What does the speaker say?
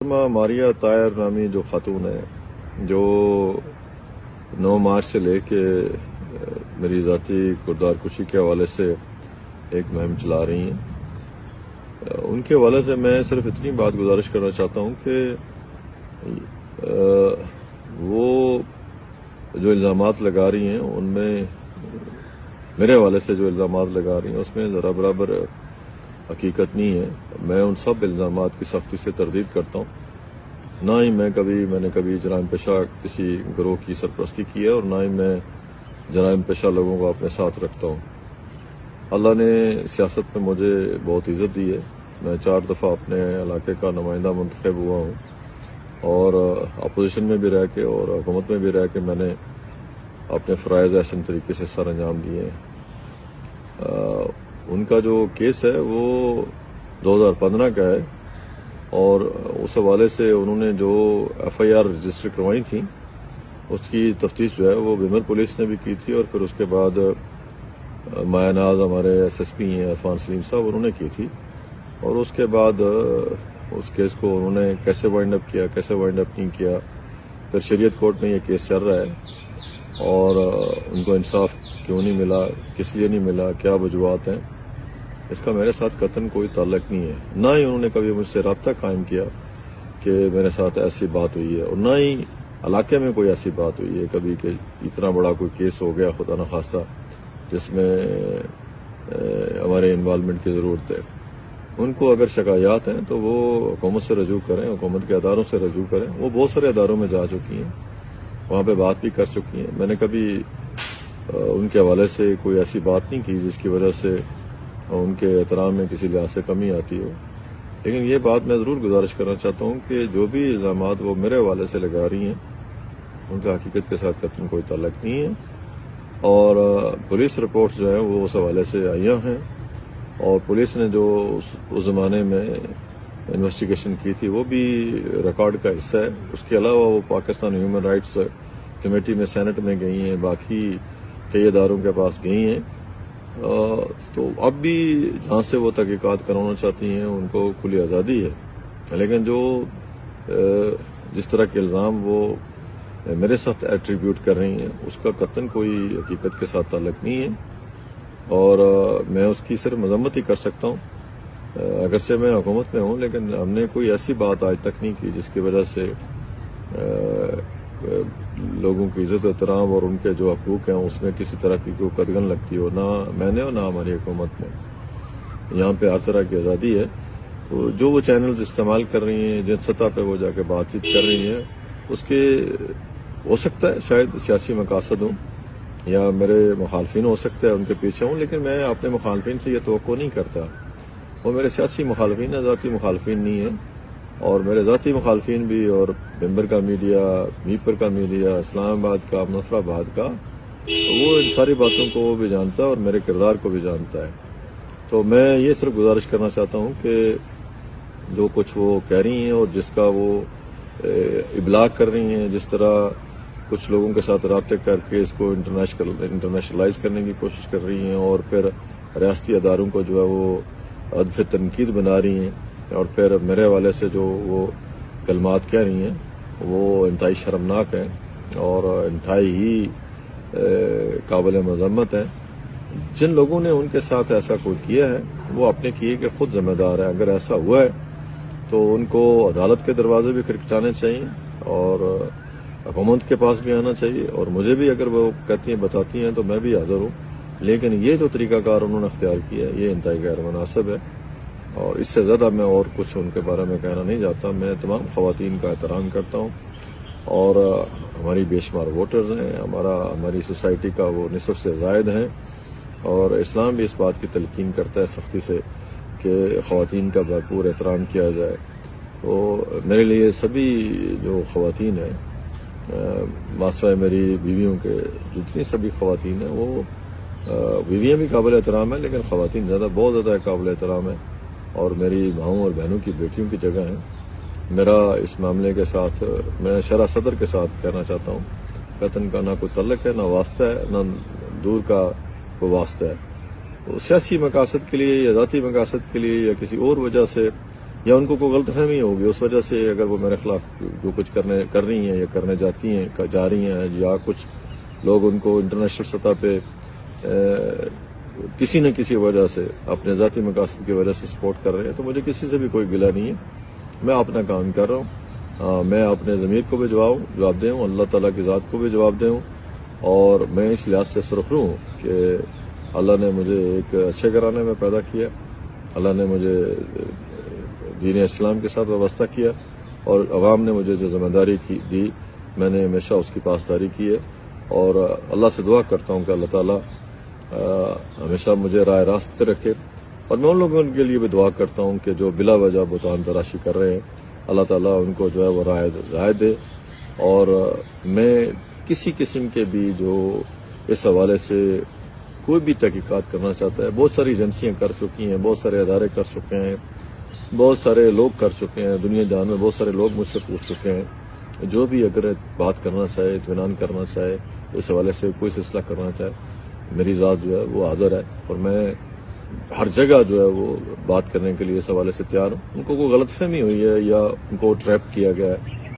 ماریا طاہر نامی جو خاتون ہے، جو 9 مارچ سے لے کے میری ذاتی کردار کشی کے حوالے سے ایک مہم چلا رہی ہیں، ان کے حوالے سے میں صرف اتنی بات گزارش کرنا چاہتا ہوں کہ وہ جو الزامات لگا رہی ہیں ان میں میرے حوالے سے جو الزامات لگا رہی ہیں اس میں ذرا برابر حقیقت نہیں ہے۔ میں ان سب الزامات کی سختی سے تردید کرتا ہوں۔ نہ ہی میں نے کبھی جرائم پیشہ کسی گروہ کی سرپرستی کی ہے، اور نہ ہی میں جرائم پیشہ لوگوں کو اپنے ساتھ رکھتا ہوں۔ اللہ نے سیاست میں مجھے بہت عزت دی ہے۔ میں 4 دفعہ اپنے علاقے کا نمائندہ منتخب ہوا ہوں، اور اپوزیشن میں بھی رہ کے اور حکومت میں بھی رہ کے میں نے اپنے فرائض احسن طریقے سے سر انجام دیے ہیں۔ ان کا جو کیس ہے وہ 2015 کا ہے، اور اس حوالے سے انہوں نے جو FIR رجسٹر کروائی تھی اس کی تفتیش جو ہے وہ بیمر پولیس نے بھی کی تھی، اور پھر اس کے بعد مایا ناز ہمارے SSP ہیں عرفان سلیم صاحب، انہوں نے کی تھی۔ اور اس کے بعد اس کیس کو انہوں نے کیسے وائنڈ اپ کیا، کیسے وائنڈ اپ نہیں کیا، پھر شریعت کورٹ میں یہ کیس چل رہا ہے، اور ان کو انصاف کیوں نہیں ملا، کس لیے نہیں ملا، کیا وجوہات ہیں، اس کا میرے ساتھ قطعاً کوئی تعلق نہیں ہے۔ نہ ہی انہوں نے کبھی مجھ سے رابطہ قائم کیا کہ میرے ساتھ ایسی بات ہوئی ہے، اور نہ ہی علاقے میں کوئی ایسی بات ہوئی ہے کبھی کہ اتنا بڑا کوئی کیس ہو گیا خدا نخواستہ جس میں ہمارے انوالومنٹ کی ضرورت ہے۔ ان کو اگر شکایات ہیں تو وہ حکومت سے رجوع کریں، حکومت کے اداروں سے رجوع کریں۔ وہ بہت سارے اداروں میں جا چکی ہیں، وہاں پہ بات بھی کر چکی ہیں۔ میں نے کبھی ان کے حوالے سے کوئی ایسی بات نہیں کی جس کی وجہ سے ان کے احترام میں کسی لحاظ سے کمی آتی ہو، لیکن یہ بات میں ضرور گزارش کرنا چاہتا ہوں کہ جو بھی الزامات وہ میرے حوالے سے لگا رہی ہیں ان کا حقیقت کے ساتھ قطعاً کوئی تعلق نہیں ہے، اور پولیس رپورٹس جو ہیں وہ اس حوالے سے آئیاں ہیں، اور پولیس نے جو اس زمانے میں انویسٹیگیشن کی تھی وہ بھی ریکارڈ کا حصہ ہے۔ اس کے علاوہ وہ پاکستان ہیومن رائٹس کمیٹی میں سینٹ میں گئی ہیں، باقی کئی اداروں کے پاس گئی ہیں، تو اب بھی جہاں سے وہ تحقیقات کروانا چاہتی ہیں ان کو کھلی آزادی ہے، لیکن جو جس طرح کے الزام وہ میرے ساتھ ایٹریبیوٹ کر رہی ہیں اس کا قطعاً کوئی حقیقت کے ساتھ تعلق نہیں ہے، اور میں اس کی صرف مذمت ہی کر سکتا ہوں۔ اگرچہ میں حکومت میں ہوں، لیکن ہم نے کوئی ایسی بات آج تک نہیں کی جس کی وجہ سے لوگوں کی عزت و احترام اور ان کے جو حقوق ہیں اس میں کسی طرح کی کوئی قدغن لگتی ہو، نہ میں نے اور نہ ہماری حکومت میں۔ یہاں پہ ہر طرح کی آزادی ہے۔ جو وہ چینلز استعمال کر رہی ہیں، جن سطح پہ وہ جا کے بات چیت کر رہی ہیں، اس کے ہو سکتا ہے شاید سیاسی مقاصد ہوں یا میرے مخالفین ہو سکتا ہے ان کے پیچھے ہوں، لیکن میں اپنے مخالفین سے یہ توقع نہیں کرتا۔ وہ میرے سیاسی مخالفین ہیں، ذاتی مخالفین نہیں ہیں، اور میرے ذاتی مخالفین بھی، اور ممبر کا میڈیا، میپر کا میڈیا، اسلام آباد کا، مظفر آباد کا، وہ ان ساری باتوں کو وہ بھی جانتا ہے اور میرے کردار کو بھی جانتا ہے۔ تو میں یہ صرف گزارش کرنا چاہتا ہوں کہ جو کچھ وہ کہہ رہی ہیں اور جس کا وہ ابلاغ کر رہی ہیں، جس طرح کچھ لوگوں کے ساتھ رابطے کر کے اس کو انٹرنیشنلائز کرنے کی کوشش کر رہی ہیں، اور پھر ریاستی اداروں کو جو ہے وہ ہدف تنقید بنا رہی ہیں، اور پھر میرے حوالے سے جو وہ کلمات کہہ رہی ہیں وہ انتہائی شرمناک ہیں اور انتہائی ہی قابل مذمت ہیں۔ جن لوگوں نے ان کے ساتھ ایسا کوئی کیا ہے وہ اپنے کیے کے خود ذمہ دار ہیں۔ اگر ایسا ہوا ہے تو ان کو عدالت کے دروازے بھی کھٹکھٹانے چاہیے، اور حکومت کے پاس بھی آنا چاہیے، اور مجھے بھی اگر وہ کہتی ہیں بتاتی ہیں تو میں بھی حاضر ہوں، لیکن یہ جو طریقہ کار انہوں نے اختیار کیا ہے یہ انتہائی غیر مناسب ہے، اور اس سے زیادہ میں اور کچھ ان کے بارے میں کہنا نہیں چاہتا۔ میں تمام خواتین کا احترام کرتا ہوں، اور ہماری بے شمار ووٹرز ہیں، ہماری سوسائٹی کا وہ نصف سے زائد ہیں، اور اسلام بھی اس بات کی تلقین کرتا ہے سختی سے کہ خواتین کا بھرپور احترام کیا جائے۔ تو میرے لیے سبھی جو خواتین ہیں، ماسوائے میری بیویوں کے جتنی سبھی خواتین ہیں، وہ بیویاں بھی قابل احترام ہیں، لیکن خواتین بہت زیادہ قابل احترام ہیں، اور میری ماؤں اور بہنوں کی بیٹیوں کی جگہ ہیں۔ میرا اس معاملے کے ساتھ میں شرح صدر کے ساتھ کہنا چاہتا ہوں، قطن کا نہ کوئی تعلق ہے، نہ واسطہ ہے، نہ دور کا کوئی واسطہ ہے۔ سیاسی مقاصد کے لیے یا ذاتی مقاصد کے لیے یا کسی اور وجہ سے یا ان کو کوئی غلط فہمی ہوگی، اس وجہ سے اگر وہ میرے خلاف جو کچھ کر رہی ہیں یا کرنے جا رہی ہیں، یا کچھ لوگ ان کو انٹرنیشنل سطح پہ کسی نہ کسی وجہ سے اپنے ذاتی مقاصد کی وجہ سے سپورٹ کر رہے ہیں، تو مجھے کسی سے بھی کوئی گلہ نہیں ہے. میں اپنا کام کر رہا ہوں. میں اپنے ضمیر کو بھی جواب دے ہوں، اللہ تعالیٰ کی ذات کو بھی جواب دے ہوں، اور میں اس لحاظ سے سرخرو ہوں کہ اللہ نے مجھے ایک اچھے گھرانے میں پیدا کیا، اللہ نے مجھے دین اسلام کے ساتھ وابستہ کیا، اور عوام نے مجھے جو ذمہ داری دی میں نے ہمیشہ اس کی پاسداری کی ہے. اور اللہ سے دعا کرتا ہوں کہ اللہ تعالیٰ ہمیشہ مجھے راہ راست پہ رکھے. اور میں ان لوگوں کے لیے بھی دعا کرتا ہوں کہ جو بلا وجہ بہتان تراشی کر رہے ہیں، اللہ تعالیٰ ان کو جو ہے وہ رائے دے. اور میں کسی قسم کے بھی جو اس حوالے سے کوئی بھی تحقیقات کرنا چاہتا ہے، بہت ساری ایجنسیاں کر چکی ہیں، بہت سارے ادارے کر چکے ہیں، بہت سارے لوگ کر چکے ہیں، دنیا جہان میں بہت سارے لوگ مجھ سے پوچھ چکے ہیں. جو بھی اگر بات کرنا چاہے، اطمینان کرنا چاہے، اس حوالے سے کوئی سلسلہ کرنا چاہے، میری ذات جو ہے وہ حاضر ہے، اور میں ہر جگہ جو ہے وہ بات کرنے کے لیے اس حوالے سے تیار ہوں. ان کو کوئی غلط فہمی ہوئی ہے یا ان کو ٹریپ کیا گیا ہے،